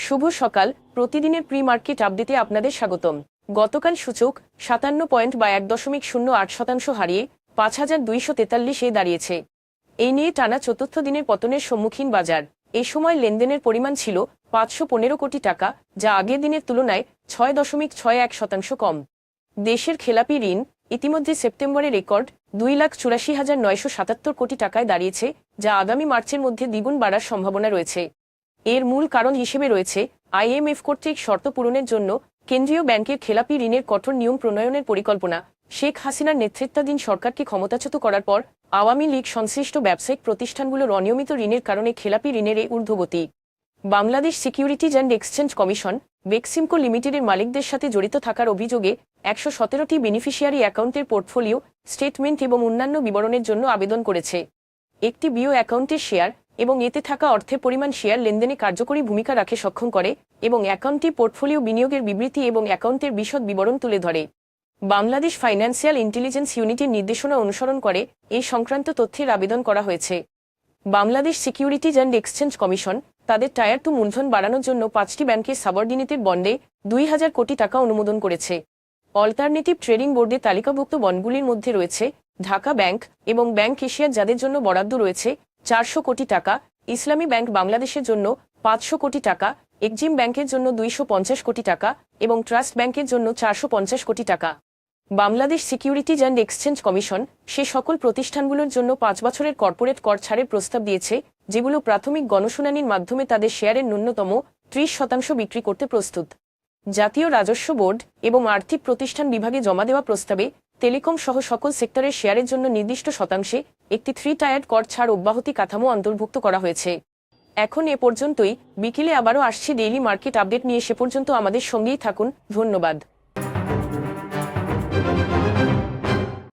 শুভ সকাল। প্রতিদিনের pre market আপডেটে আপনাদের স্বাগতম। গতকাল সূচক ৫৭ পয়েন্ট বা ১.০৮% হারিয়ে ৫,২৪৩-এ দাঁড়িয়েছে। এই নিয়ে টানা চতুর্থ দিনের পতনের সম্মুখীন বাজার। এ সময় লেনদেনের পরিমাণ ছিল ৫১৫ কোটি টাকা, যা আগের দিনের তুলনায় ৬.৬১% কম। দেশের খেলাপি ঋণ ইতিমধ্যে সেপ্টেম্বরে রেকর্ড ২,৮৪,৯৭৭ কোটি টাকায় দাঁড়িয়েছে, যা আগামী মার্চের মধ্যে দ্বিগুণ বাড়ার সম্ভাবনা রয়েছে। এর মূল কারণ হিসেবে রয়েছে আইএমএফ কর্তৃক শর্ত পূরণের জন্য কেন্দ্রীয় ব্যাংকের খেলাপি ঋণের কঠোর নিয়ম প্রণয়নের পরিকল্পনা। শেখ হাসিনার নেতৃত্বাধীন সরকারকে ক্ষমতাচ্যুত করার পর আওয়ামী লীগ সংশ্লিষ্ট ব্যবসায়িক প্রতিষ্ঠানগুলোর অনিয়মিত ঋণের কারণে খেলাপি ঋণের এই ঊর্ধ্বগতি। Bangladesh securities and exchange commission Beximco লিমিটেডের মালিকদের সাথে জড়িত থাকার অভিযোগে ১১৭টি বেনিফিশিয়ারি অ্যাকাউন্টের পোর্টফোলিও স্টেটমেন্ট এবং অন্যান্য বিবরণের জন্য আবেদন করেছে। একটি বিও অ্যাকাউন্টের শেয়ার এবং এতে থাকা অর্থের পরিমাণ শেয়ার লেনদেনে কার্যকরী ভূমিকা রাখে সক্ষম করে এবং অ্যাকাউন্টটি পোর্টফোলিও বিনিয়োগের বিবৃতি এবং অ্যাকাউন্টের বিশদ বিবরণ তুলে ধরে। বাংলাদেশ ফাইন্যান্সিয়াল ইন্টেলিজেন্স ইউনিটের নির্দেশনা অনুসরণ করে এই সংক্রান্ত তথ্যের আবেদন করা হয়েছে। Bangladesh securities and exchange commission তাদের টায়ার 2 মূলধন বাড়ানোর জন্য 5টি ব্যাংকের সাবঅর্ডিনেটেড বন্ডে ২,০০০ কোটি টাকা অনুমোদন করেছে। অল্টারনেটিভ ট্রেডিং বোর্ডে তালিকাভুক্ত বন্ডগুলির মধ্যে রয়েছে ঢাকা ব্যাংক এবং ব্যাংক এশিয়ার, যাদের জন্য বরাদ্দ রয়েছে ৪০০ কোটি টাকা, ইসলামী ব্যাংক বাংলাদেশের জন্য ৫০০ কোটি টাকা, এক্সিম ব্যাংকের জন্য ২৫০ কোটি টাকা এবং ট্রাস্ট ব্যাংকের জন্য ৪৫০ কোটি টাকা। Bangladesh securities and exchange commission সে সকল প্রতিষ্ঠানগুলোর জন্য ৫ বছরের কর্পোরেট কর ছাড়ের প্রস্তাব দিয়েছে যেগুলো প্রাথমিক গণশুনানির মাধ্যমে তাদের শেয়ারের ন্যূনতম ৩০% বিক্রি করতে প্রস্তুত। জাতীয় রাজস্ব বোর্ড এবং আর্থিক প্রতিষ্ঠান বিভাগে জমা দেওয়া প্রস্তাবে টেলিকম সহ সকল সেক্টরের শেয়ারের জন্য নির্দিষ্ট শতাংশে একটি 3-টায়ার্ড কর ছাড় অব্যাহতি কাঠামো অন্তর্ভুক্ত করা হয়েছে। এখন এ পর্যন্তই। বিকেলে আবারও আসছি ডেইলি মার্কেট আপডেট নিয়ে। সে পর্যন্ত আমাদের সঙ্গেই থাকুন। ধন্যবাদ।